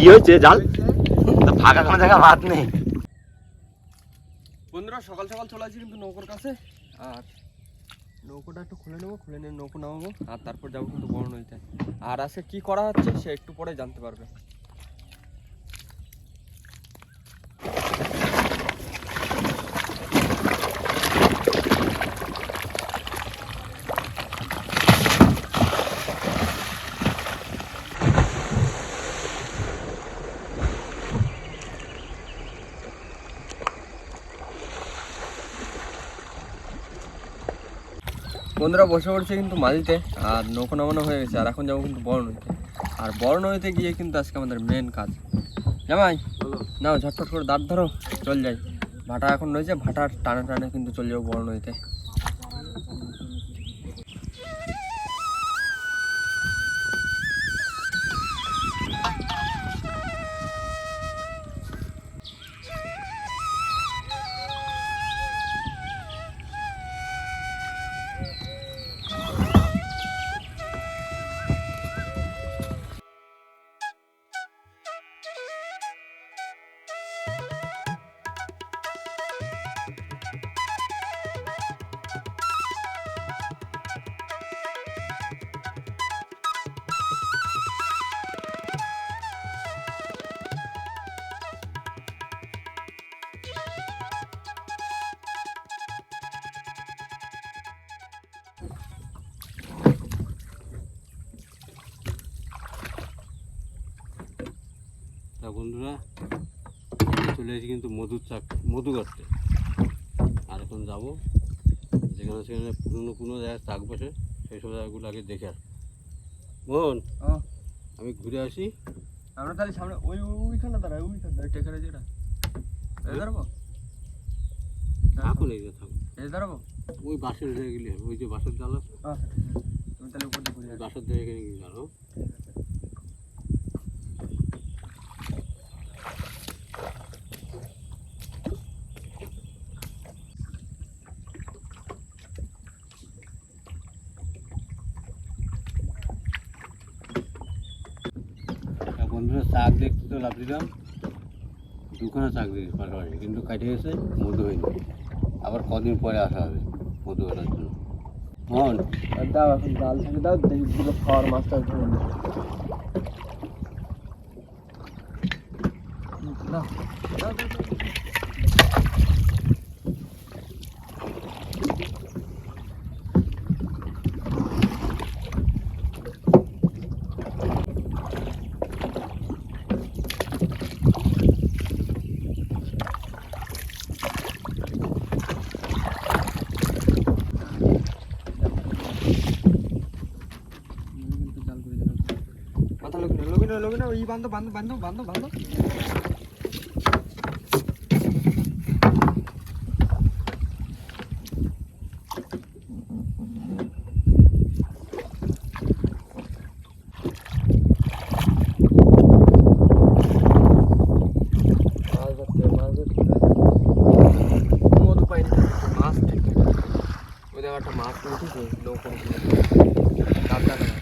কি হয়েছে জাল তো ফাঁকা কোনো জায়গা ভাত নেই। বন্ধুরা সকাল সকাল চলে আসছি কিন্তু নৌকোর কাছে, আর নৌকোটা একটু খুলে নেবো, খুলে নিয়ে নৌকো নামাবো আর তারপর যাবো কিন্তু বড় নদীতে। আর আজকে কি করা হচ্ছে সে একটু পরে জানতে পারবে। বন্ধুরা বসে পড়ছে কিন্তু মাঝিতে, আর নৌকো নামানো হয়ে গেছে, আর এখন যাবো কিন্তু বড় নদীতে। আর বড় নদীতে গিয়ে কিন্তু আজকে আমাদের মেন কাজ। জামাই নাও ঝটফট করে দাঁত ধরো, চল যাই। ভাটা এখন রয়েছে, ভাটার টানে টানে কিন্তু চলে যাবো বড় নদীতে। বন্ধুরা চলে এসেছি কিন্তু মধু কাটতে। আর এখন যাবো যেখানে সেখানে পুরনো জায়গায় চাক বসে সেই সব জায়গাগুলো আগে দেখে আসবো। মোহন আমি ঘুরে আসি। আমরা তাহলে সামনে ওইখানটা দাঁড়াই, ওইখানটা টেকারে যেটা দাঁড়াবো, থাকুন এই যে থাকুন, এই দাঁড়াবো ওই বাসের জায়গায় গেলে ওই যে বাসের জাল আছে, তুমি তাহলে উপর দিয়ে ঘুরে বাসের জায়গায় গিয়ে জানো। বন্ধুরা শাক দেখতে তো লাভ দিলাম, দুখানা শাক দিয়েছি পাশাপাশি, কিন্তু কাটে গেছে, মধু হয়নি। আবার কদিন পরে আসা হবে মধু কাটার জন্য। মন দাও, এখন জাল থেকে দাও, দেখি দুটো খাওয়ার মাছটা ধরে দাও। লগে ওই বান্ধব বান্ধব বান্ধব বান্ধব বান্ধব মধু পাইনি, মাছ ঠিক ওই জায়গা একটা মাছ উঠেছে নৌকো কাঁদা মাছ।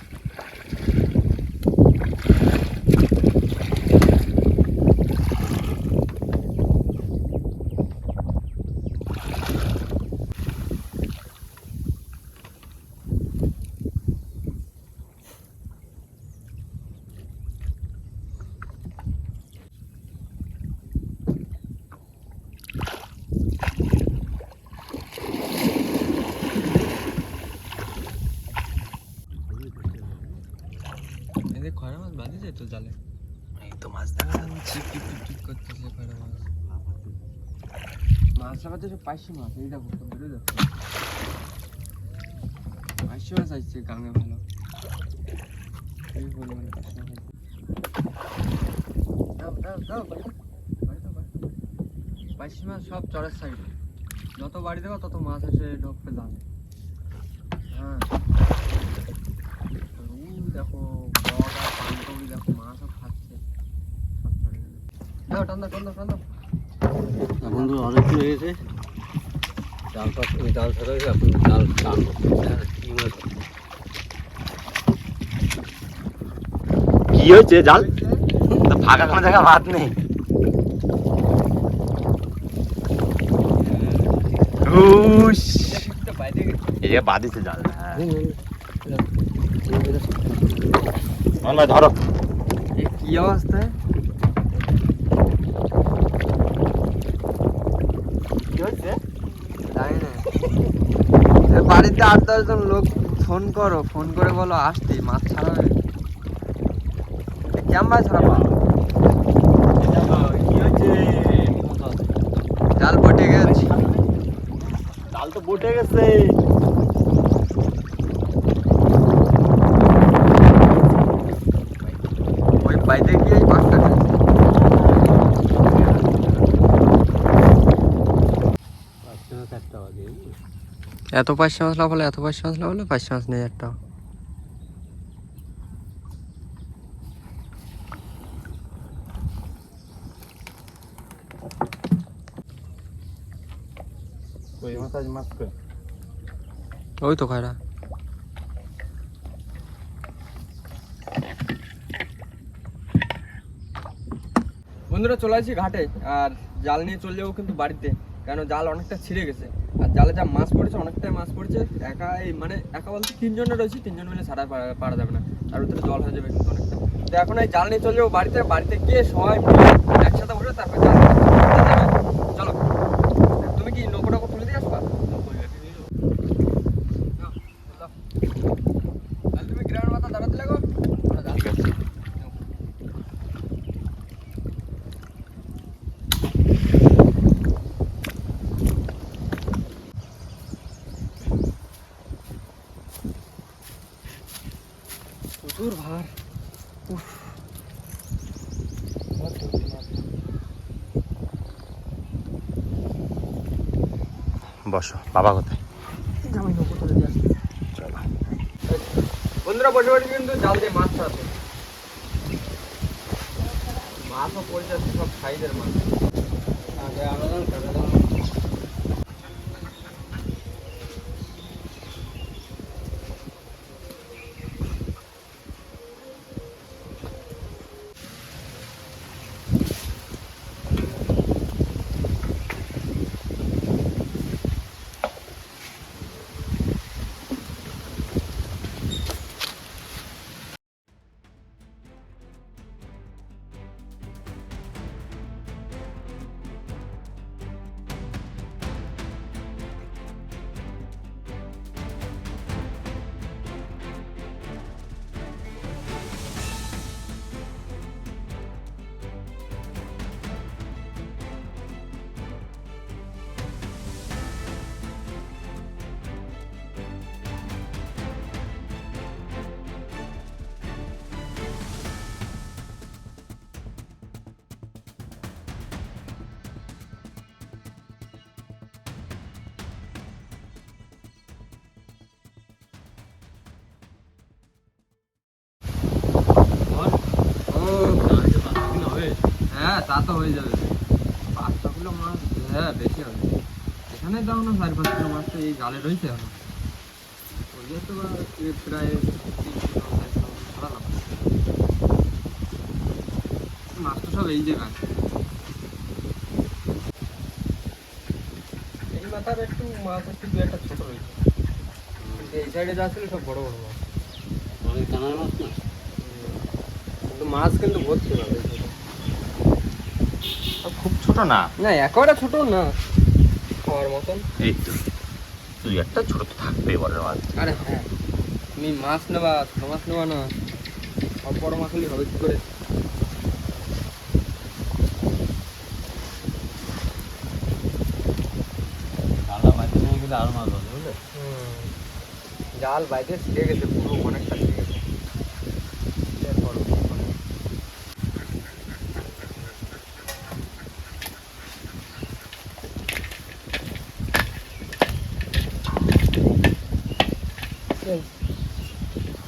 খয়রা মাছ বাঁধেছে তো জালে, এই তো মাছ দেখা যাচ্ছে টিপ করতেছে খয়রা মাছ। মাছটা বাঁধছে পাইশি মাছ, এই দেখো বেরোয় যাচ্ছে পাইশি মাছ আসছে গাঙে ভালো, এই পরিমাণে পাইশি মাছ। দাও পাইশি মাছ সব চরের সাইডে, যত বাড়ি দেবো তত মাছ এসে ঢোকবে জালে। হ্যাঁ দেখো দেখো মাছও খাচ্ছে, বন্ধু অনেক হয়ে গেছে, জাল জাল ছাড়া হয়েছে, এখন জাল টানবো। কি হয়েছে জাল তো ফাঁকা কোনো জায়গা ভাত নেই। উস, এই জায়গায় বাদ দিচ্ছে জাল। হ্যাঁ ভাই ধরো। কি অবস্থা? কি হচ্ছে? জানি না। বাড়িতে 8-10 জন লোক ফোন করো, ফোন করে বলো আসতে, মাছ ছাড়াবে। কেমন মাছ ছাড়াবো? কি হচ্ছে? জাল বটে গেছে। জাল তো বটে গেছে। ওই বাইতে গিয়ে মাছটা খাইছে। এত পাঁচশো মশলা বলে, এত পাঁচশো মশলা বলে, পাঁচশো মাছ নেই একটা। ওই তো খায়রা। বন্ধুরা চলে আসছি ঘাটে, আর জাল নিয়ে চলে যাবো কিন্তু বাড়িতে, কেন জাল অনেকটা ছিঁড়ে গেছে। আর জালে যা মাছ পড়েছে, অনেকটাই মাছ পড়েছে। একা বলতে 3 জনে রয়েছি, 3 জন মিলে ছাড়া পারা যাবে না, আর ভিতরে জল হয়ে যাবে কিন্তু অনেকটা। তো এখন এই জাল নিয়ে চলে যাবো বাড়িতে, বাড়িতে গিয়ে সবাই মিলে একসাথে বসে তারপর জাল চলো। তুমি কি নৌকো নৌকো তুলে দিয়ে আসবা? তুমি গ্রামের মাথা দাঁড়াতে লাগো। ঠিক আছে। প্রচুর ভার। বসো, বাবা কোথায়? জামাই নৌকো তুলে দিয়ে আসবে। চলো। বন্ধুরা বসে বসে কিন্তু জাল দিয়ে মাছ ছাড়াতে, মাছও পড়ে যাচ্ছে, সব সাইজের মাছ। হ্যাঁ তা তো হয়ে যাবে, 5-6 কিলো মাছ। হ্যাঁ বেশি হবে, এখানে দাও না 4-5 কিলো মাছ তো এই জালে রয়েছে এখন। ওই তো প্রায় 3 কিলো 4 কিলো ছাড়ালাম। মাছ তো সব এই জায়গায়, এই মাথার একটু মাছ একটু 2-1টা ছোট রয়েছে, এই সাইডে যা ছিল সব বড় বড় মাছ। অনেক টানার মাছ না, কিন্তু মাছ কিন্তু ভর্তি না, খুব ছোট না, না একেবারে ছোট না, খাওয়ার মতন। এই তো 2-1টা ছোট তো থাকবেই বড় মাছ। আরে হ্যাঁ, তুমি মাছ নেবা, ছোট মাছ নেবা না, সব বড় মাছ হলে হবে কি করে? জালটা বাইতে নিয়ে গেলে আরো মাছ হবে, বুঝলে? জাল বাইরে ছিঁড়ে গেছে, পুরো অনেকটা ছিঁড়ে গেছে।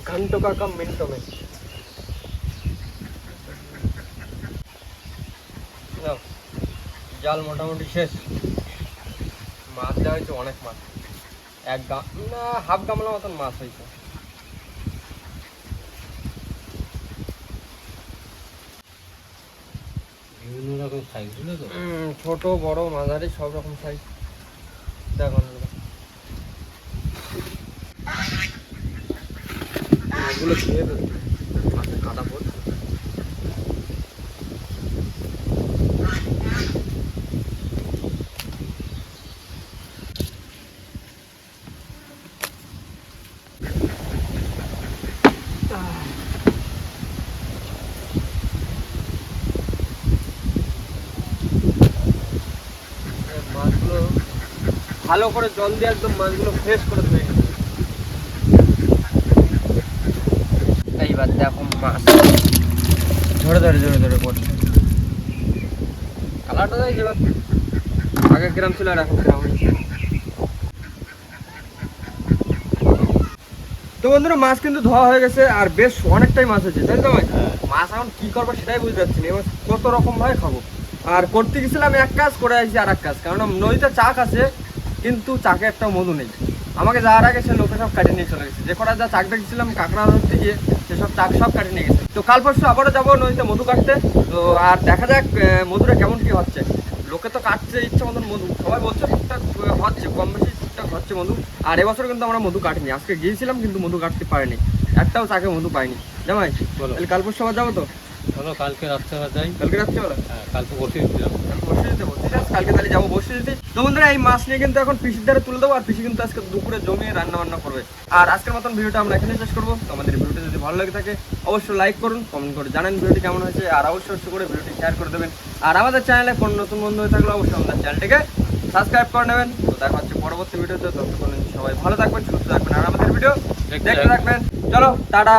ঘন্টো কা কম মিনিটো মে। জাল মোটামুটি শেষ, মাছ দেওয়া হয়েছে অনেক মাছ, হাফ গামলা মতন মাছ হয়েছে। বিভিন্ন রকম সাইজ বুঝলে তো। ছোট বড় মাঝারি সব রকম সাইজ দেখো এগুলো খেয়ে মাছের কাটা পড় মাছগুলো ভালো করে জল দিয়ে একদম মাছগুলো ফ্রেশ করে ধুয়ে নিতে হবে। এইবার দেখো মাছ ধরে ধরে ধরে ধরে পড়ছে। কালারটা দেখ এবার আগে গ্রাম ছিল আর এখন গ্রাম হয়েছে। তো বন্ধুরা মাছ কিন্তু ধোয়া হয়ে গেছে আর বেশ অনেকটাই মাছ হয়েছে তাই তো ভাই? মাছ এখন কি করবো সেটাই বুঝতে পারছি না, এবার কত রকম ভাবে খাবো। আর করতে গেছিলাম এক কাজ, করে আসছি আর এক কাজ, কারণ নদীতে চাক আছে কিন্তু চাকে একটা মধু নেই। আমাকে যাওয়ার আগে সে লোকে সব কাটিয়ে নিয়ে চলে গেছে, যে কটা যা চাক দেখছিলাম কাঁকড়া ধরতে গিয়ে সেসব চাক সব কাটিয়ে নিয়ে গেছে। তো কাল পরশু আবারও যাবো নদীতে মধু কাটতে। তো আর দেখা যাক মধুটা কেমন কি হচ্ছে। লোকে তো কাটছে ইচ্ছে মতন মধু, সবাই বলছে টুকটাক হচ্ছে, কম বেশি টুকটাক হচ্ছে মধু। আর এবছর কিন্তু আমরা মধু কাটিনি, আজকে গিয়েছিলাম কিন্তু মধু কাটতে পারিনি, একটাও চাকে মধু পাইনি। জামাই বলো। তাহলে কাল পরশু আবার যাবো তো? চলো কালকে রাত্রেবেলা যাই। কালকে রাত্রিবেলা? হ্যাঁ, কালকে বসে দিলাম। বসে দিতে বলছি, ঠিক আছে, কালকে তাহলে যাবো বসে দিতে। তো বন্ধুরা এই মাছ নিয়ে কিন্তু এখন পিসির ধারে তুলে দেবো, আর পিসি কিন্তু আজকে দুপুরে জমিয়ে রান্না বান্না করবে। আর আজকের মতন ভিডিওটা আমরা এখানে শেষ করবো। তো আমাদের ভিডিওটা যদি ভালো লাগে থাকে অবশ্যই লাইক করুন, কমেন্ট করে জানান ভিডিওটি কেমন হয়েছে, আর অবশ্যই করে ভিডিওটি শেয়ার করে দেবেন। আর আমাদের চ্যানেলে কোনো নতুন বন্ধু হয়ে থাকলে অবশ্যই আমাদের চ্যানেলটিকে সাবস্ক্রাইব করে নেবেন। তো দেখা হচ্ছে পরবর্তী ভিডিওতে, ততক্ষণ সবাই ভালো থাকবেন, সুস্থ থাকবেন, আর আমাদের ভিডিও দেখতে থাকবেন। চলো টাটা।